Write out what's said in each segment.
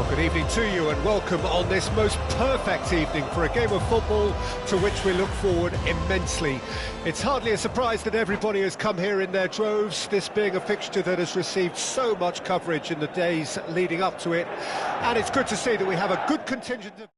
Well, good evening to you and welcome on this most perfect evening for a game of football to which we look forward immensely. It's hardly a surprise that everybody has come here in their droves, this being a fixture that has received so much coverage in the days leading up to it. And it's good to see that we have a good contingent of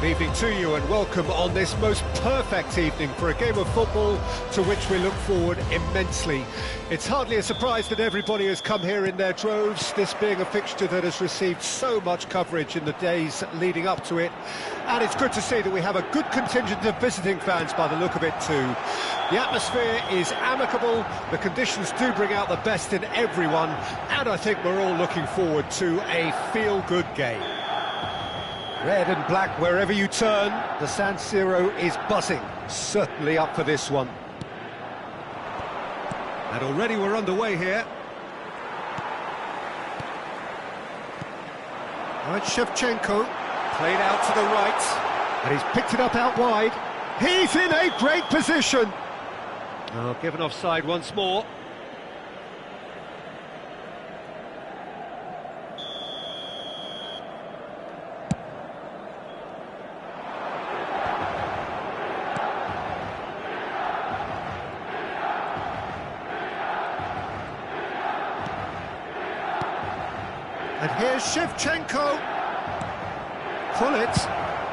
Good evening to you and welcome on this most perfect evening for a game of football to which we look forward immensely. It's hardly a surprise that everybody has come here in their droves, this being a fixture that has received so much coverage in the days leading up to it. And it's good to see that we have a good contingent of visiting fans by the look of it too. The atmosphere is amicable, the conditions do bring out the best in everyone, and I think we're all looking forward to a feel-good game. Red and black wherever you turn, the San Siro is buzzing, certainly up for this one. And already we're underway here. Right, Shevchenko, played out to the right, and he's picked it up out wide. He's in a great position! Oh, given offside once more. And here's Shevchenko. Pull it.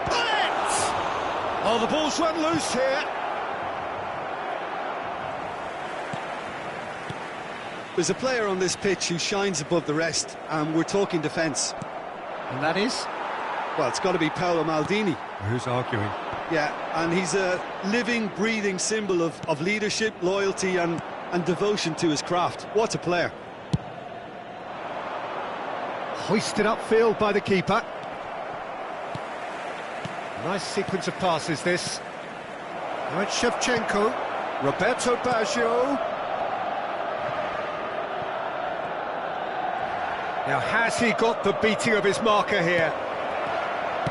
Pull it! Oh, the ball's run loose here. There's a player on this pitch who shines above the rest, and we're talking defence. And that is? Well, it's got to be Paolo Maldini. Who's arguing? Yeah, and he's a living, breathing symbol of leadership, loyalty and devotion to his craft. What a player. Hoisted upfield by the keeper. Nice sequence of passes, this. Right, Shevchenko. Roberto Baggio. Now, has he got the beating of his marker here?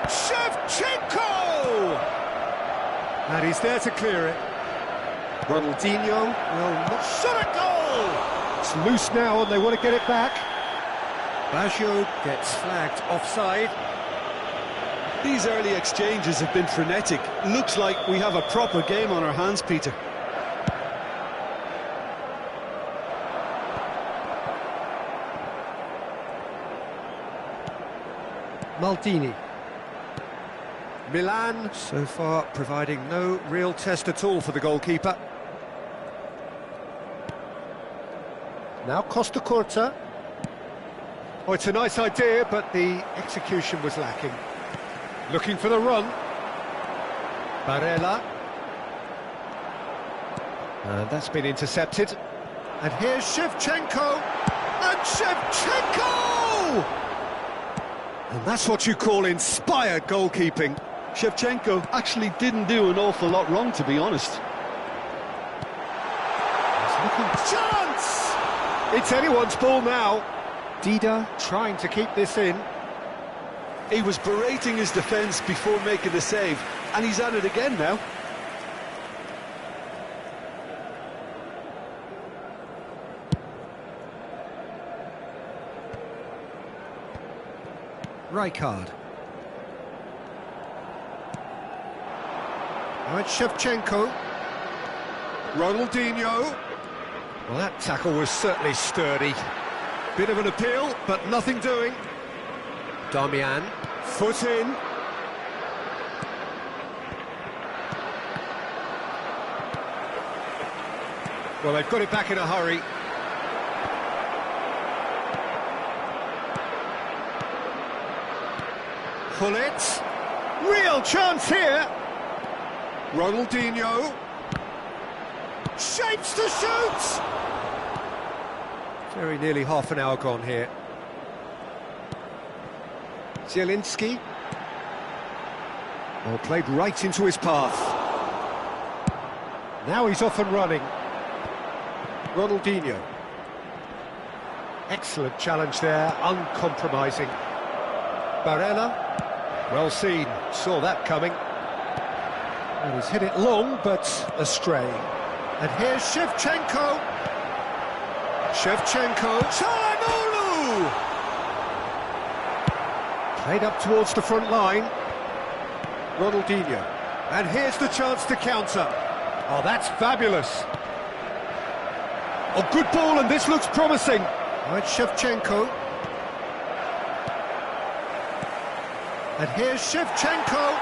Shevchenko! And he's there to clear it. Ronaldinho will not shot a goal! It's loose now and they want to get it back. Baggio gets flagged offside. These early exchanges have been frenetic. Looks like we have a proper game on our hands, Peter. Maldini. Milan, so far, providing no real test at all for the goalkeeper. Now Costa Curta. Oh, it's a nice idea, but the execution was lacking. Looking for the run. Barella. And that's been intercepted. And here's Shevchenko. And Shevchenko! And that's what you call inspired goalkeeping. Shevchenko actually didn't do an awful lot wrong, to be honest. Chance! It's anyone's ball now. Dida trying to keep this in. He was berating his defence before making the save, and he's at it again now. Rijkaard. Right, Shevchenko. Ronaldinho. Well, that tackle was certainly sturdy. Bit of an appeal, but nothing doing. Darmian, foot in. Well, they've got it back in a hurry. Pull it. Real chance here. Ronaldinho. Shapes to shoot. Very nearly half an hour gone here. Zielinski. Oh, played right into his path. Now he's off and running. Ronaldinho. Excellent challenge there, uncompromising. Barella. Well seen, saw that coming. And he's hit it long, but astray. And here's Shevchenko. Shevchenko. Çalhanoğlu! Played up towards the front line. Ronaldinho. And here's the chance to counter. Oh, that's fabulous. Oh, good ball, and this looks promising. Right, Shevchenko. And here's Shevchenko.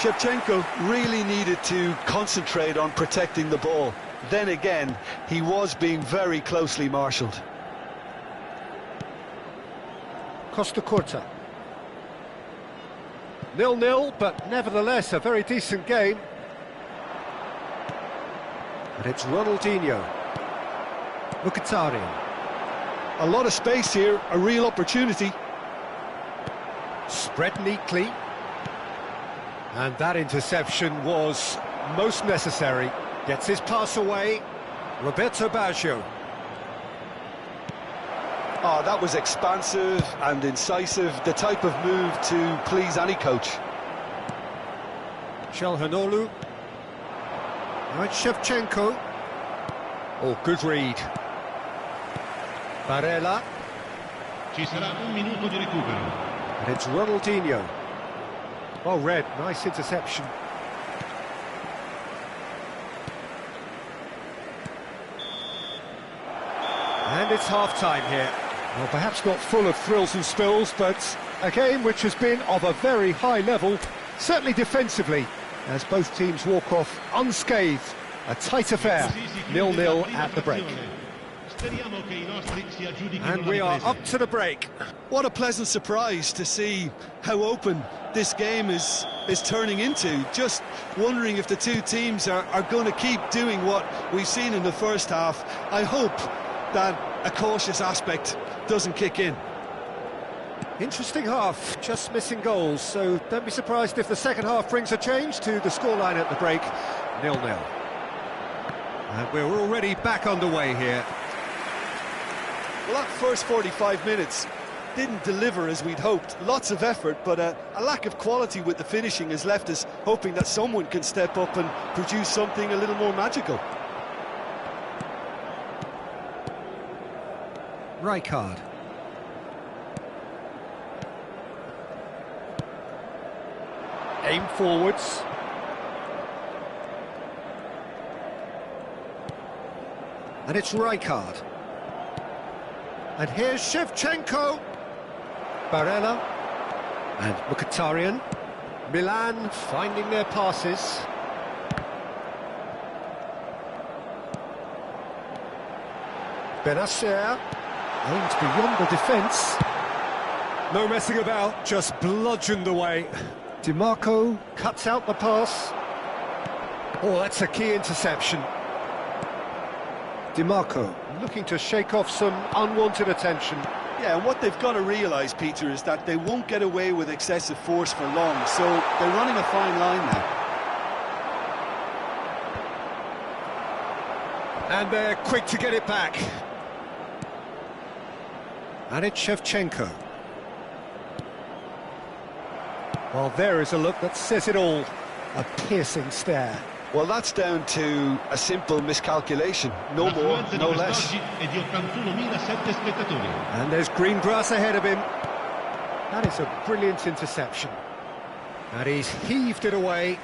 Shevchenko really needed to concentrate on protecting the ball. Then again, he was being very closely marshalled. Costa Curta. 0-0, but nevertheless a very decent game. And it's Ronaldinho. Mkhitaryan. A lot of space here, a real opportunity. Spread neatly. And that interception was most necessary. Gets his pass away. Roberto Baggio. Oh, that was expansive and incisive, the type of move to please any coach. Çalhanoğlu. Now it's Shevchenko. Oh, good read. Barella. Ci sarà un minuto di recupero. And it's Ronaldinho. Well read, nice interception. And it's half-time here. Well, perhaps not full of thrills and spills, but a game which has been of a very high level, certainly defensively, as both teams walk off unscathed. A tight affair, 0-0 at the break. And we are up to the break. What a pleasant surprise to see how open this game is turning into. Just wondering if the two teams are going to keep doing what we've seen in the first half. I hope that a cautious aspect doesn't kick in. Interesting half, just missing goals, so don't be surprised if the second half brings a change to the scoreline at the break, 0-0. And we're already back underway here. Well, that first 45 minutes didn't deliver as we'd hoped. Lots of effort, but a lack of quality with the finishing has left us hoping that someone can step up and produce something a little more magical. Rijkaard. Aim forwards. And it's Rijkaard. And here's Shevchenko. Barella. And Mkhitaryan. Milan finding their passes. Benacer. Aimed beyond the defence. No messing about, just bludgeoned away. DiMarco cuts out the pass. Oh, that's a key interception. DiMarco looking to shake off some unwanted attention. Yeah, and what they've got to realise, Peter, is that they won't get away with excessive force for long, so they're running a fine line now. And they're quick to get it back. And it's Shevchenko. Well, there is a look that says it all. A piercing stare. Well, that's down to a simple miscalculation. No more, no less. And there's green grass ahead of him. That is a brilliant interception. And he's heaved it away.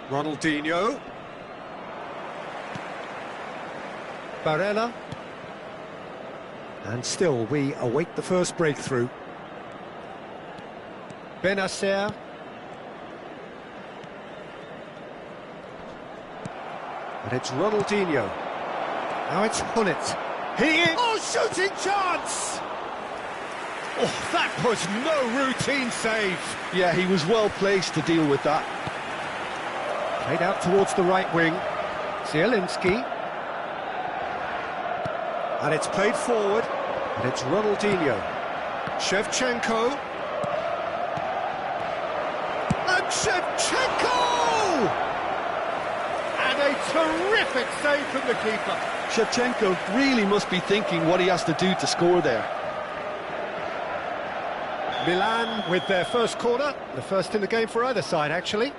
Ronaldinho. Barella. And still we await the first breakthrough. Benacer. And it's Ronaldinho. Now it's Gullit. He is... Oh, shooting chance! Oh, that was no routine save. Yeah, he was well placed to deal with that. Played out towards the right wing. Zielinski. And it's played forward. And it's Ronaldinho. Shevchenko. And Shevchenko! And a terrific save from the keeper. Shevchenko really must be thinking what he has to do to score there. Milan with their first corner. The first in the game for either side, actually.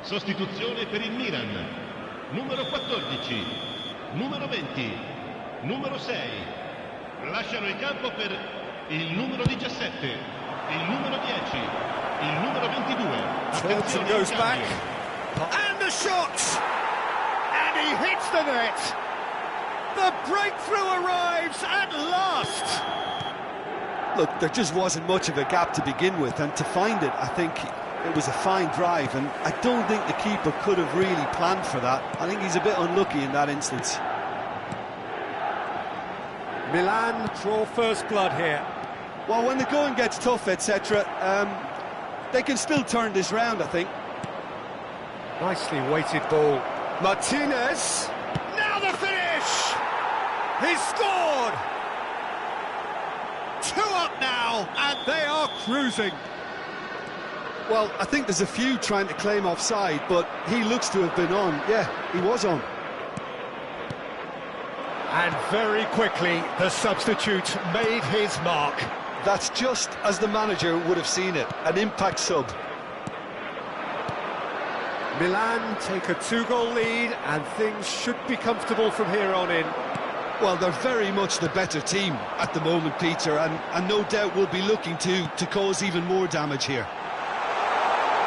Sostituzione per il Milan. Numero 14, numero 20, numero 6. Lasciano il campo per il numero 17, il numero 10, il numero 22. Turns and goes back. And the shot! And he hits the net! The breakthrough arrives at last! Look, there just wasn't much of a gap to begin with, and to find it, I think it was a fine drive, and I don't think the keeper could have really planned for that. I think he's a bit unlucky in that instance. Milan draw first blood here. Well, when the going gets tough, etc., they can still turn this round, I think. Nicely weighted ball. Martinez! Now the finish! He's scored! 2 up now, and they are cruising. Well, I think there's a few trying to claim offside, but he looks to have been on. Yeah, he was on. And very quickly, the substitute made his mark. That's just as the manager would have seen it, an impact sub. Milan take a 2-goal lead, and things should be comfortable from here on in. Well, they're very much the better team at the moment, Peter, and no doubt will be looking to cause even more damage here.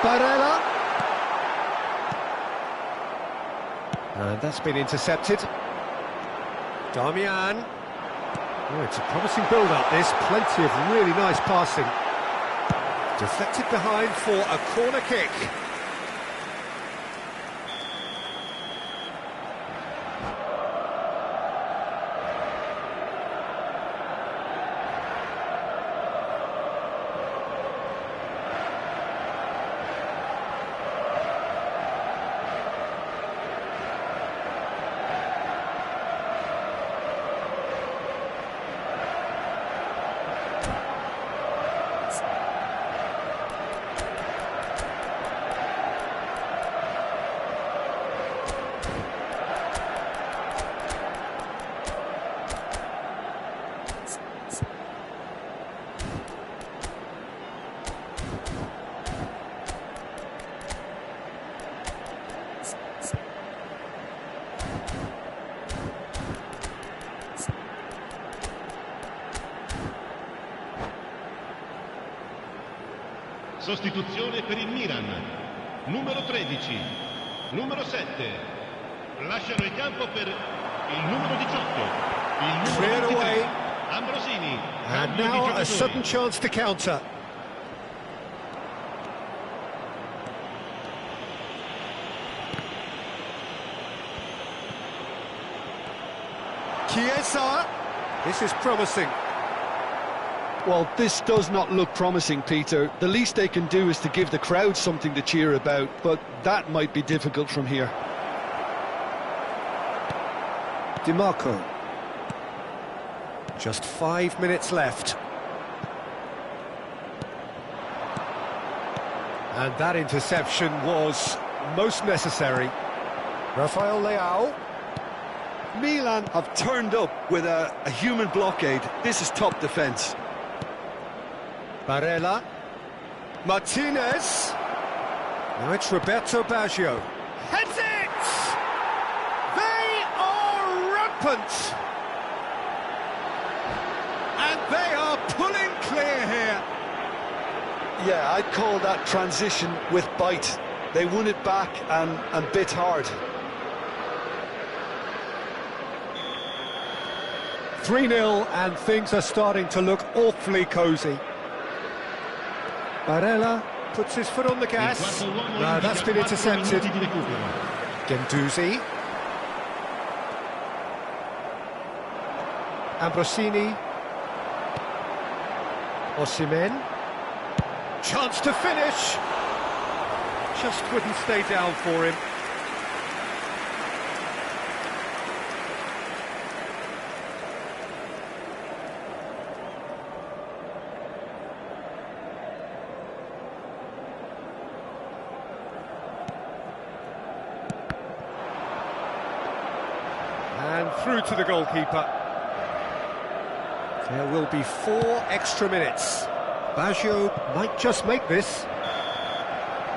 Barella. And that's been intercepted. Damian. Oh, it's a promising build-up, this. Plenty of really nice passing. Deflected behind for a corner kick. Sostituzione per il Milan. Numero 13, numero 7. Lasciano il campo per il numero 18, il numero Cleared 23. away. Ambrosini. And now a sudden chance to counter. Chiesa. This is promising. Well, this does not look promising, Peter. The least they can do is to give the crowd something to cheer about, but that might be difficult from here. DiMarco. Just 5 minutes left. And that interception was most necessary. Rafael Leao. Milan have turned up with a human blockade. This is top defence. Barella. Martinez. Now it's Roberto Baggio. Heads it! They are rampant! And they are pulling clear here. Yeah, I'd call that transition with bite. They won it back and bit hard. 3-0, and things are starting to look awfully cosy. Barella puts his foot on the gas. No, that's been intercepted. Guendouzi. Ambrosini. Osimhen. Chance to finish. Just wouldn't stay down for him. And through to the goalkeeper. There will be 4 extra minutes. Baggio might just make this.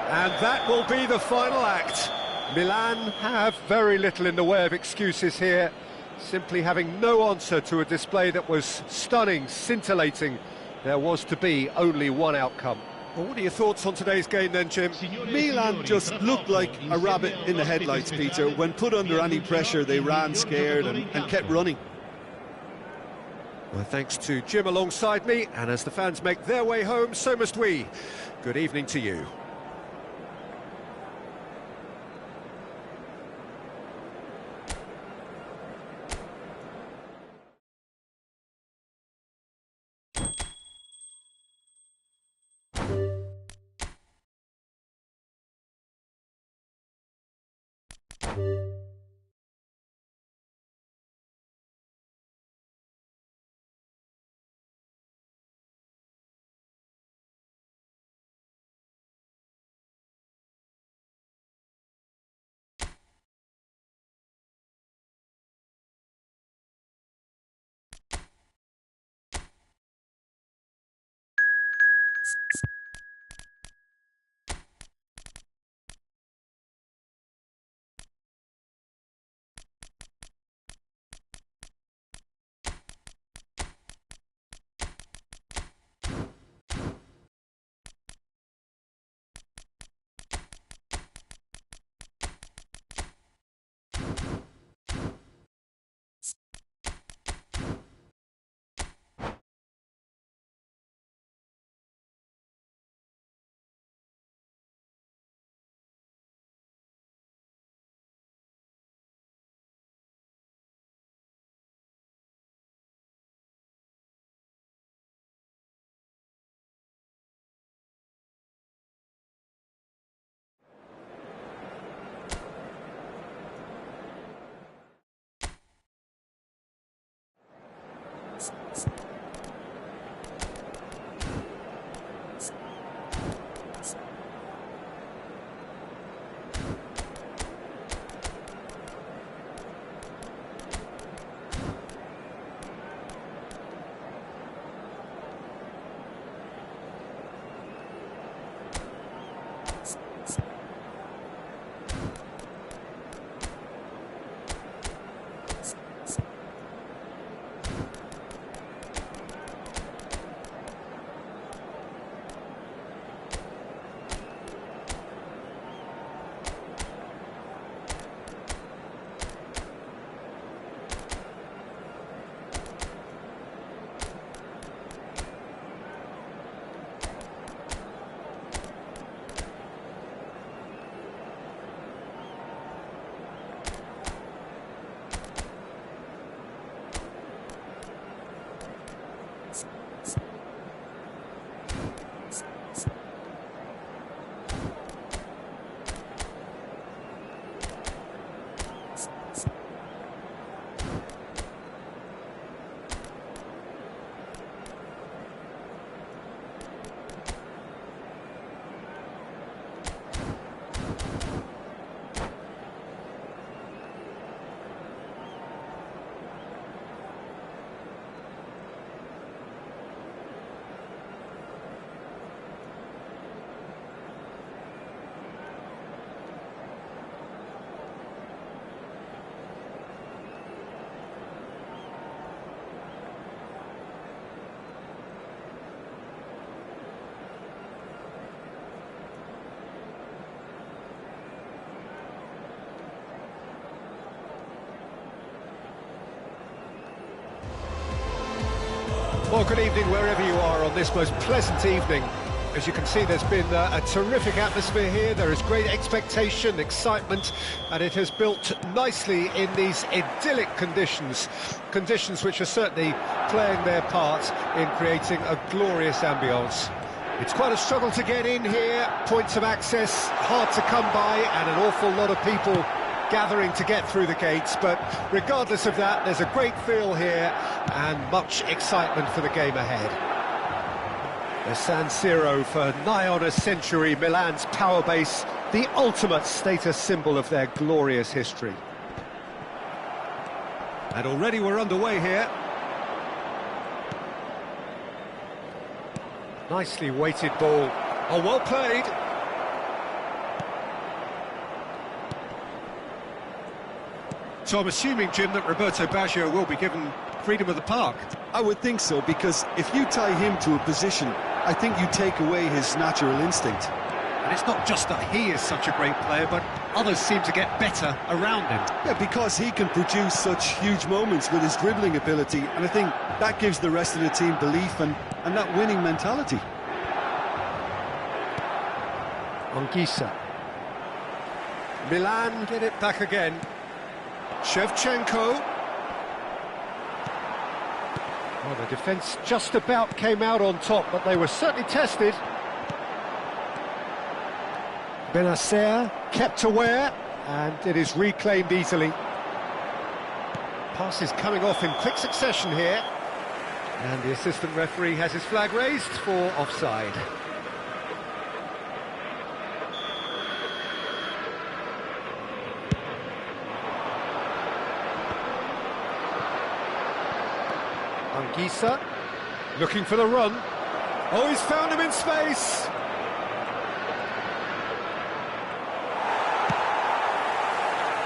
And that will be the final act. Milan have very little in the way of excuses here, simply having no answer to a display that was stunning, scintillating. There was to be only one outcome. Well, what are your thoughts on today's game then, Jim? Milan just looked like a rabbit in the headlights, Peter. When put under any pressure, they ran scared and kept running. Well, thanks to Jim alongside me, and as the fans make their way home, so must we. Good evening to you. Well, good evening wherever you are on this most pleasant evening. As you can see, there's been a terrific atmosphere here. There is great expectation, excitement, and it has built nicely in these idyllic conditions. Conditions which are certainly playing their part in creating a glorious ambience. It's quite a struggle to get in here, points of access hard to come by, and an awful lot of people gathering to get through the gates, but regardless of that, there's a great feel here and much excitement for the game ahead. The San Siro, for nigh on a century, Milan's power base, the ultimate status symbol of their glorious history. And already we're underway here. Nicely weighted ball. Oh, well played. So I'm assuming, Jim, that Roberto Baggio will be given freedom of the park. I would think so, because if you tie him to a position, I think you take away his natural instinct. And it's not just that he is such a great player, but others seem to get better around him. Yeah, because he can produce such huge moments with his dribbling ability, and I think that gives the rest of the team belief and that winning mentality. Anguissa. Milan get it back again. Shevchenko. Well, the defence just about came out on top, but they were certainly tested. Benacer kept aware, and it is reclaimed easily. Passes coming off in quick succession here. And the assistant referee has his flag raised for offside. Anguissa, looking for the run. Oh, he's found him in space!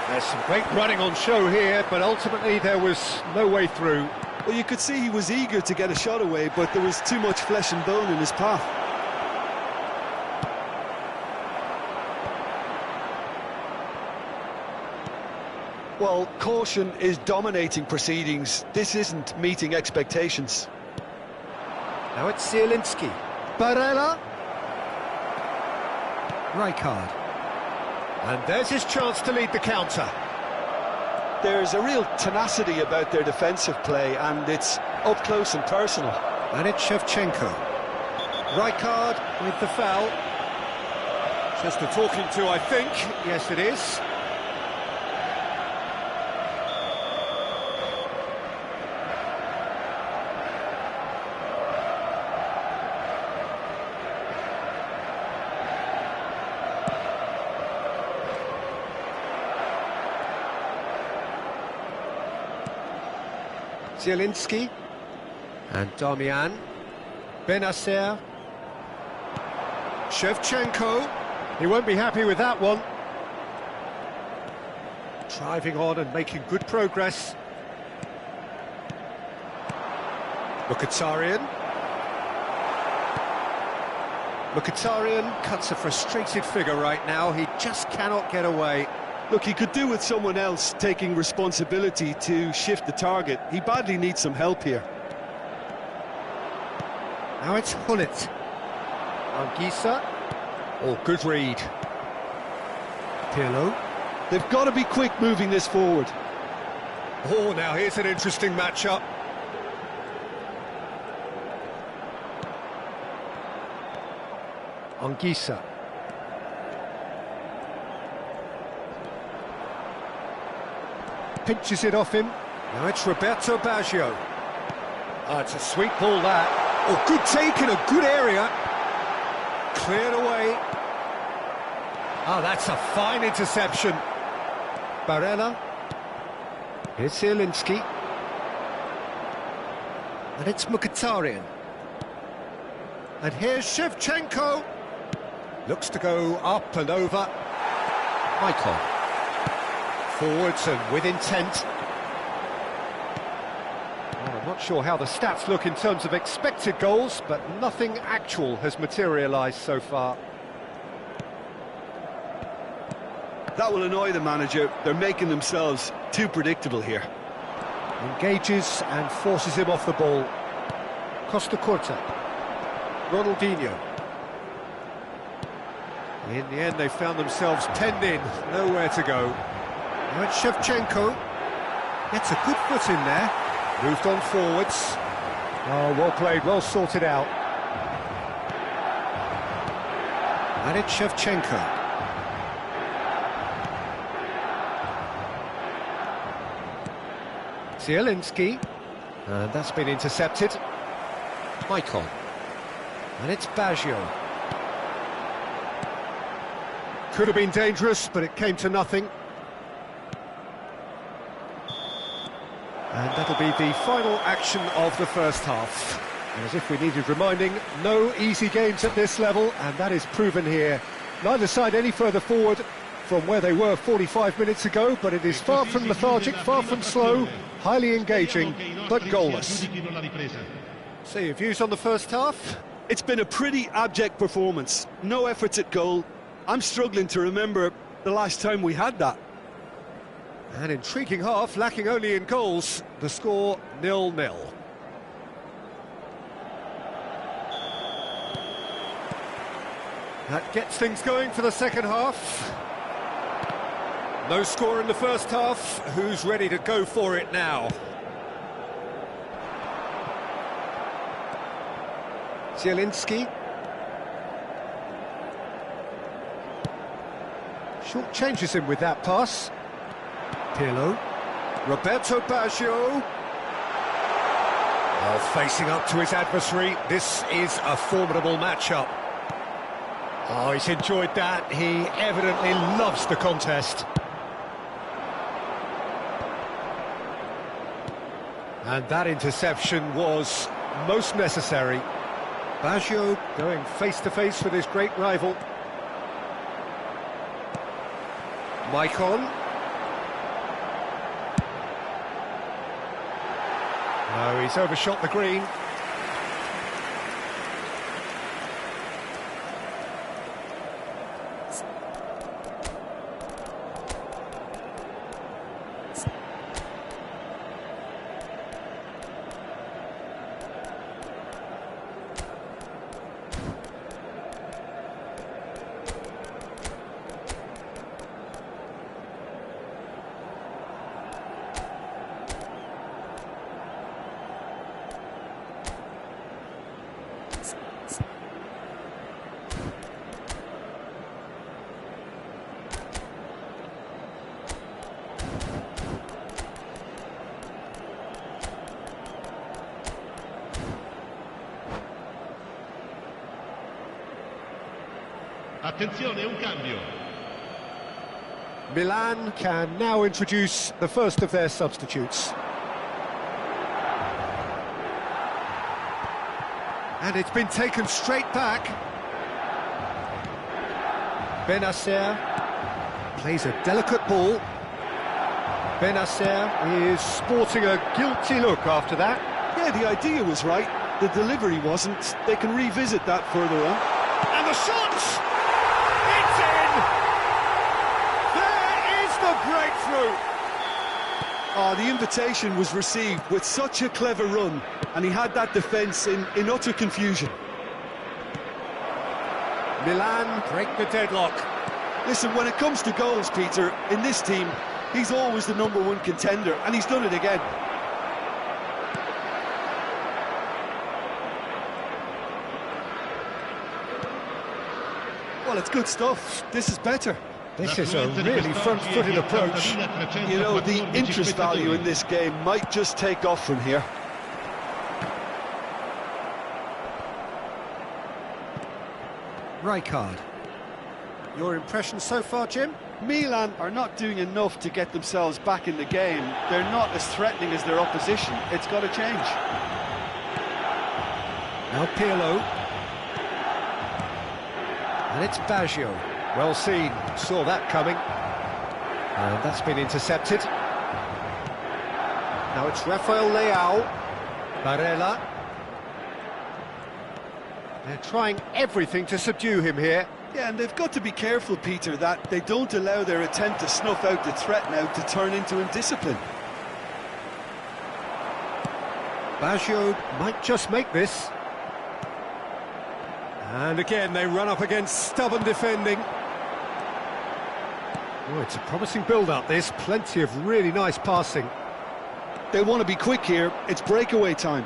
There's some great running on show here, but ultimately there was no way through. Well, you could see he was eager to get a shot away, but there was too much flesh and bone in his path. Well, caution is dominating proceedings. This isn't meeting expectations. Now it's Zielinski. Barella. Rijkaard. And there's his chance to lead the counter. There's a real tenacity about their defensive play, and it's up close and personal. And it's Shevchenko. Rijkaard with the foul. Just a talking to, I think. Yes, it is. Zielinski and Darmian. Benacer. Shevchenko. He won't be happy with that one. Driving on and making good progress. Mkhitaryan. Mkhitaryan cuts a frustrated figure right now. He just cannot get away. Look, he could do with someone else taking responsibility to shift the target. He badly needs some help here. Now it's Hullet. Anguissa. Oh, good read. Pirlo. They've got to be quick moving this forward. Oh, now here's an interesting matchup. Anguissa. Pinches it off him. Now it's Roberto Baggio. It's a sweet ball, that. Oh, good take in a good area. Cleared away. That's a fine interception. Barella. Here's Zielinski. And it's Mkhitaryan. And here's Shevchenko. Looks to go up and over. Michael. Forwards and with intent. Well, I'm not sure how the stats look in terms of expected goals, but nothing actual has materialised so far. That will annoy the manager. They're making themselves too predictable here. Engages and forces him off the ball. Costa Curta. Ronaldinho. In the end, they found themselves penned in, nowhere to go. Now it's Shevchenko. Gets a good foot in there. Moved on forwards. Oh, well played, well sorted out. And it's Shevchenko. Zielinski. And that's been intercepted. Michael. And it's Baggio. Could have been dangerous, but it came to nothing. And that'll be the final action of the first half. And as if we needed reminding, no easy games at this level, and that is proven here. Neither side any further forward. from where they were 45 minutes ago, but it is far from lethargic, far from slow, highly engaging, but goalless. So your views on the first half? It's been a pretty abject performance. No efforts at goal. I'm struggling to remember the last time we had that. An intriguing half, lacking only in goals. The score 0-0. That gets things going for the second half. No score in the first half. Who's ready to go for it now? Zielinski. Short changes him with that pass. Pirlo. Roberto Baggio. Oh, facing up to his adversary. This is a formidable matchup. Oh, he's enjoyed that. He evidently loves the contest. And that interception was most necessary. Baggio going face-to-face with his great rival. Maicon. No, he's overshot the green. Attenzione, un cambio. Milan can now introduce the first of their substitutes. And it's been taken straight back. Benacer plays a delicate ball. Benacer is sporting a guilty look after that. Yeah, the idea was right. The delivery wasn't. They can revisit that further on. And the shot! It's in! There is the breakthrough! Oh, the invitation was received with such a clever run, and he had that defence in utter confusion. Milan break the deadlock. Listen, when it comes to goals, Peter, in this team, he's always the #1 contender, and he's done it again. Well, it's good stuff. This is better. This is a really front-footed approach. You know, the interest value in this game might just take off from here. Rijkaard. Your impression so far, Jim? Milan are not doing enough to get themselves back in the game. They're not as threatening as their opposition. It's got to change. Now Pirlo. And it's Baggio. Well seen, saw that coming. And that's been intercepted. Now it's Rafael Leao. Barella. They're trying everything to subdue him here. Yeah, and they've got to be careful, Peter, that they don't allow their attempt to snuff out the threat now to turn into indiscipline. Baggio might just make this. And again, they run up against stubborn defending. Oh, it's a promising build-up, this. Plenty of really nice passing. They want to be quick here. It's breakaway time.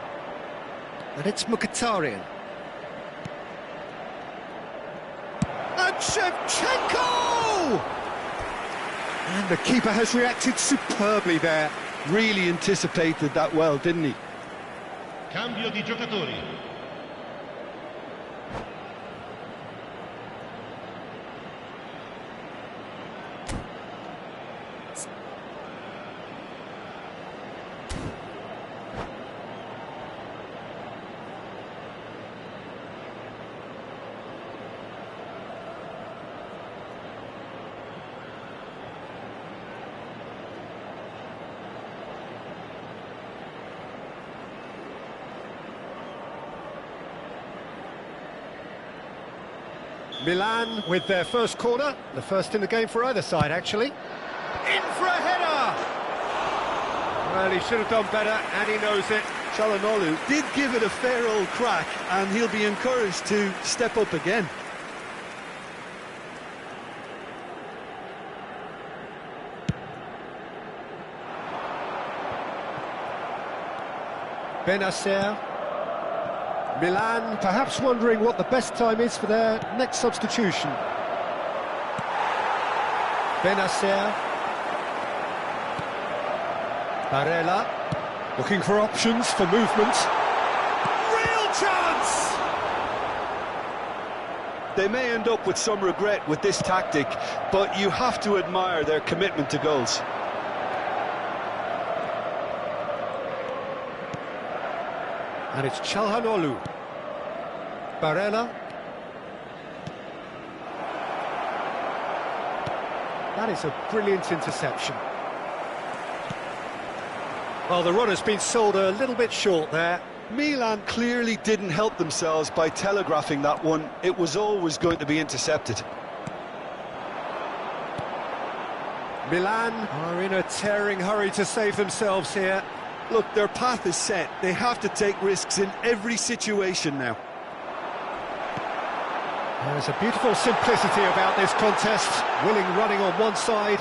And it's Mkhitaryan. And Shevchenko! And the keeper has reacted superbly there. Really anticipated that well, didn't he? Cambio di giocatori. Milan with their first corner, the first in the game for either side, actually. In for a header! Well, he should have done better, and he knows it. Çalhanoğlu did give it a fair old crack, and he'll be encouraged to step up again. Benacer. Milan perhaps wondering what the best time is for their next substitution. Benacer. Barella looking for options for movement. Real chance! They may end up with some regret with this tactic, but you have to admire their commitment to goals. And it's Çalhanoğlu. Barella. That is a brilliant interception. Well, the runner's been sold a little bit short there. Milan clearly didn't help themselves by telegraphing that one. It was always going to be intercepted. Milan are in a tearing hurry to save themselves here. Look, their path is set. They have to take risks in every situation now. There's a beautiful simplicity about this contest. Willing running on one side,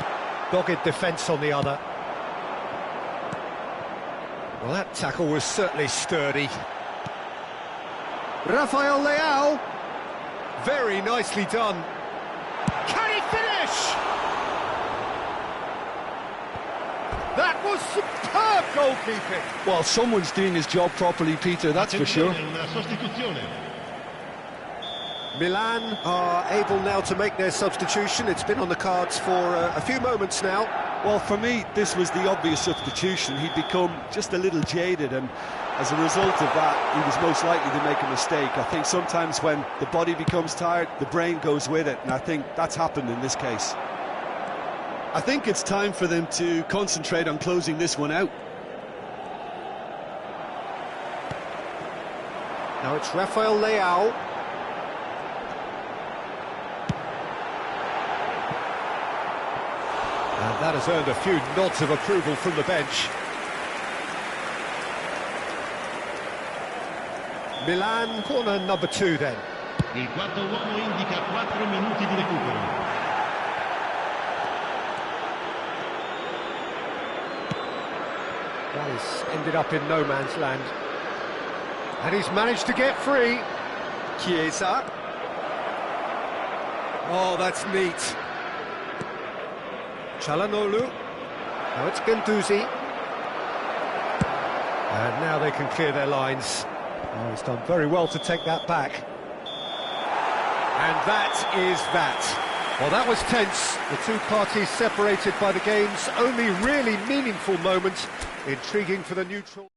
dogged defence on the other. Well, that tackle was certainly sturdy. Rafael Leao. Very nicely done. Can he finish? That was superb goalkeeping. Well, someone's doing his job properly, Peter, that's for sure. Milan are able now to make their substitution. It's been on the cards for a few moments now. Well, for me, this was the obvious substitution. He'd become just a little jaded, and as a result of that, he was most likely to make a mistake. I think sometimes when the body becomes tired, the brain goes with it, and I think that's happened in this case. I think it's time for them to concentrate on closing this one out. Now it's Rafael Leao. And that has earned a few nods of approval from the bench. Milan, corner number 2 then. Il quarto uomo indica 4 minuti di recupero. That has ended up in no man's land. And he's managed to get free. Chiesa. Oh, that's neat. Çalhanoğlu. Now it's Guendouzi. And now they can clear their lines. Oh, he's done very well to take that back. And that is that. Well, that was tense. The two parties separated by the game's only really meaningful moment. Intriguing for the neutral.